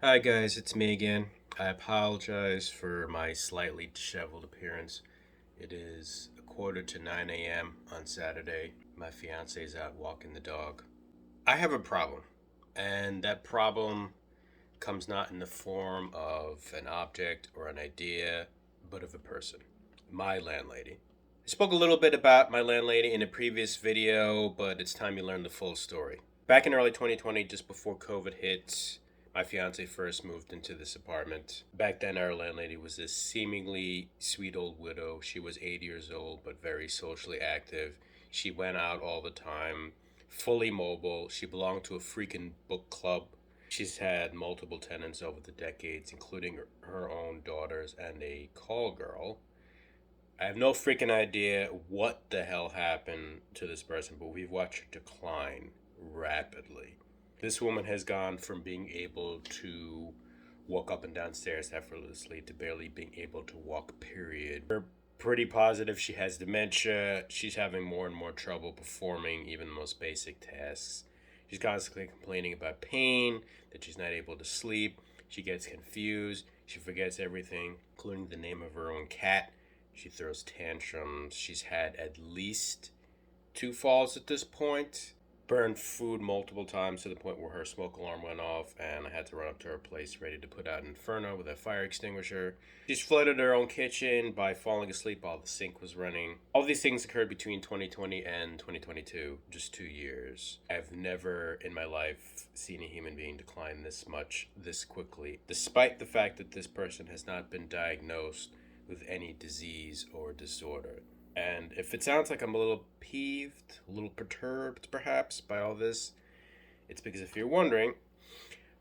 Hi guys, it's me again. I apologize for my slightly disheveled appearance. It is a quarter to 9 a.m. on Saturday. My fiance is out walking the dog. I have a problem, and that problem comes not in the form of an object or an idea, but of a person. My landlady. I spoke a little bit about my landlady in a previous video, but it's time you learn the full story. Back in early 2020, just before COVID hit, my fiance first moved into this apartment. Back then, our landlady was this seemingly sweet old widow. She was 80 years old, but very socially active. She went out all the time, fully mobile. She belonged to a freaking book club. She's had multiple tenants over the decades, including her own daughters and a call girl. I have no freaking idea what the hell happened to this person, but we've watched her decline rapidly. This woman has gone from being able to walk up and down stairs effortlessly to barely being able to walk, period. We're pretty positive she has dementia. She's having more and more trouble performing even the most basic tasks. She's constantly complaining about pain, that she's not able to sleep. She gets confused. She forgets everything, including the name of her own cat. She throws tantrums. She's had at least two falls at this point. Burned food multiple times to the point where her smoke alarm went off, and I had to run up to her place ready to put out an inferno with a fire extinguisher. She's flooded her own kitchen by falling asleep while the sink was running. All these things occurred between 2020 and 2022, just 2 years. I've never in my life seen a human being decline this much, this quickly, despite the fact that this person has not been diagnosed with any disease or disorder. And if it sounds like I'm a little peeved, a little perturbed perhaps by all this, it's because if you're wondering,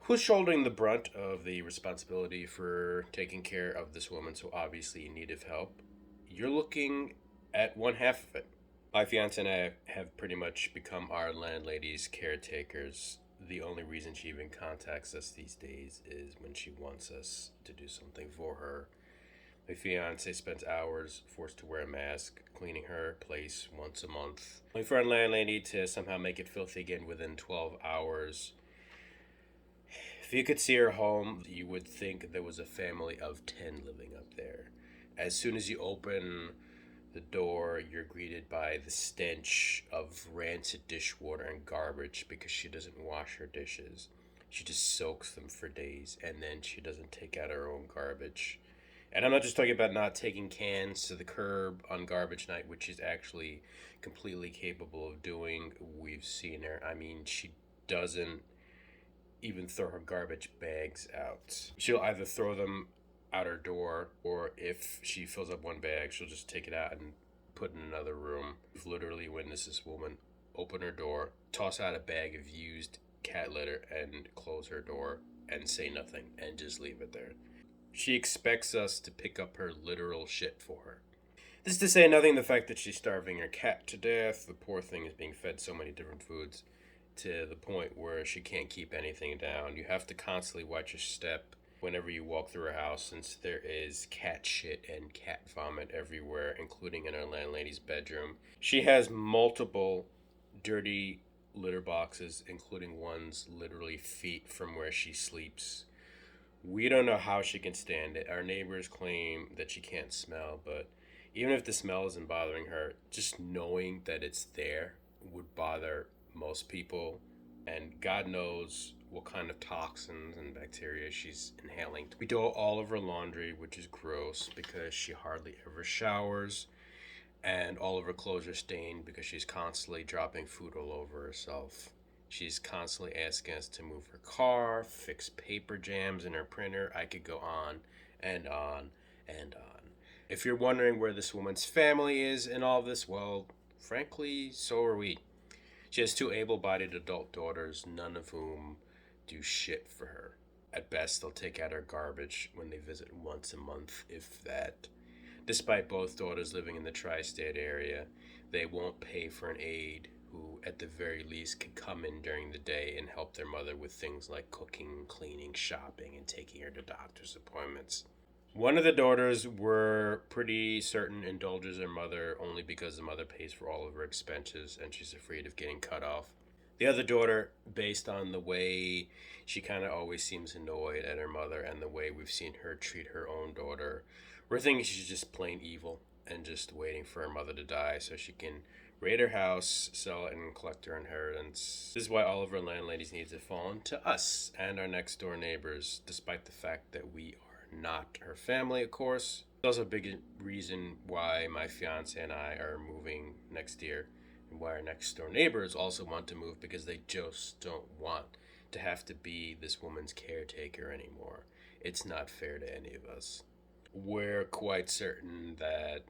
who's shouldering the brunt of the responsibility for taking care of this woman so obviously in need of help? You're looking at one half of it. My fiance and I have pretty much become our landlady's caretakers. The only reason she even contacts us these days is when she wants us to do something for her. My fiance spends hours forced to wear a mask, cleaning her place once a month. My friend landlady to somehow make it filthy again within 12 hours. If you could see her home, you would think there was a family of 10 living up there. As soon as you open the door, you're greeted by the stench of rancid dishwater and garbage because she doesn't wash her dishes. She just soaks them for days and then she doesn't take out her own garbage. And I'm not just talking about not taking cans to the curb on garbage night, which she's actually completely capable of doing. We've seen her. I mean, she doesn't even throw her garbage bags out. She'll either throw them out her door, or if she fills up one bag, she'll just take it out and put in another room. We've literally witnessed this woman open her door, toss out a bag of used cat litter, and close her door and say nothing and just leave it there. She expects us to pick up her literal shit for her. This is to say nothing of the fact that she's starving her cat to death. The poor thing is being fed so many different foods to the point where she can't keep anything down. You have to constantly watch your step whenever you walk through her house since there is cat shit and cat vomit everywhere, including in her landlady's bedroom. She has multiple dirty litter boxes, including ones literally feet from where she sleeps. We don't know how she can stand it. Our neighbors claim that she can't smell, but even if the smell isn't bothering her, just knowing that it's there would bother most people. And God knows what kind of toxins and bacteria she's inhaling. We do all of her laundry, which is gross because she hardly ever showers. And all of her clothes are stained because she's constantly dropping food all over herself. She's constantly asking us to move her car, fix paper jams in her printer. I could go on and on and on. If you're wondering where this woman's family is in all this, well, frankly, so are we. She has two able bodied adult daughters, none of whom do shit for her. At best, they'll take out her garbage when they visit once a month, if that. Despite both daughters living in the tri state area, they won't pay for an aide who, at the very least, could come in during the day and help their mother with things like cooking, cleaning, shopping, and taking her to doctor's appointments. One of the daughters were pretty certain indulges her mother only because the mother pays for all of her expenses and she's afraid of getting cut off. The other daughter, based on the way she kind of always seems annoyed at her mother and the way we've seen her treat her own daughter, we're thinking she's just plain evil and just waiting for her mother to die so she can raid her house, sell it, and collect her inheritance. This is why all of our landladies need to fall into us and our next door neighbors, despite the fact that we are not her family, of course. It's also a big reason why my fiance and I are moving next year, and why our next door neighbors also want to move, because they just don't want to have to be this woman's caretaker anymore. It's not fair to any of us. We're quite certain that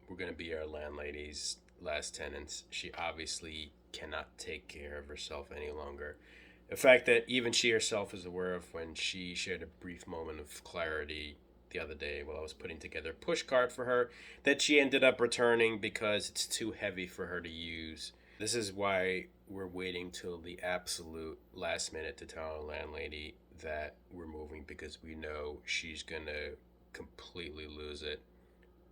we're going to be our landlady's last tenants. She obviously cannot take care of herself any longer. The fact that even she herself is aware of, when she shared a brief moment of clarity the other day while I was putting together a push cart for her, that she ended up returning because it's too heavy for her to use. This is why we're waiting till the absolute last minute to tell our landlady that we're moving, because we know she's gonna completely lose it,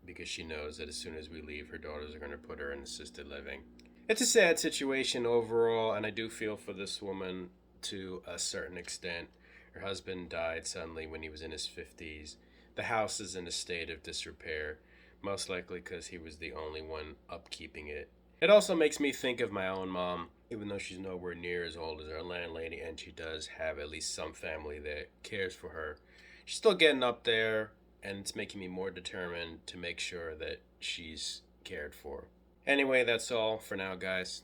because she knows that as soon as we leave, her daughters are going to put her in assisted living. It's a sad situation overall, and I do feel for this woman to a certain extent. Her husband died suddenly when he was in his 50s. The house is in a state of disrepair, most likely because he was the only one upkeeping it. It also makes me think of my own mom, even though she's nowhere near as old as our landlady, and she does have at least some family that cares for her. She's still getting up there, and it's making me more determined to make sure that she's cared for. Anyway, that's all for now, guys.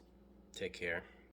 Take care.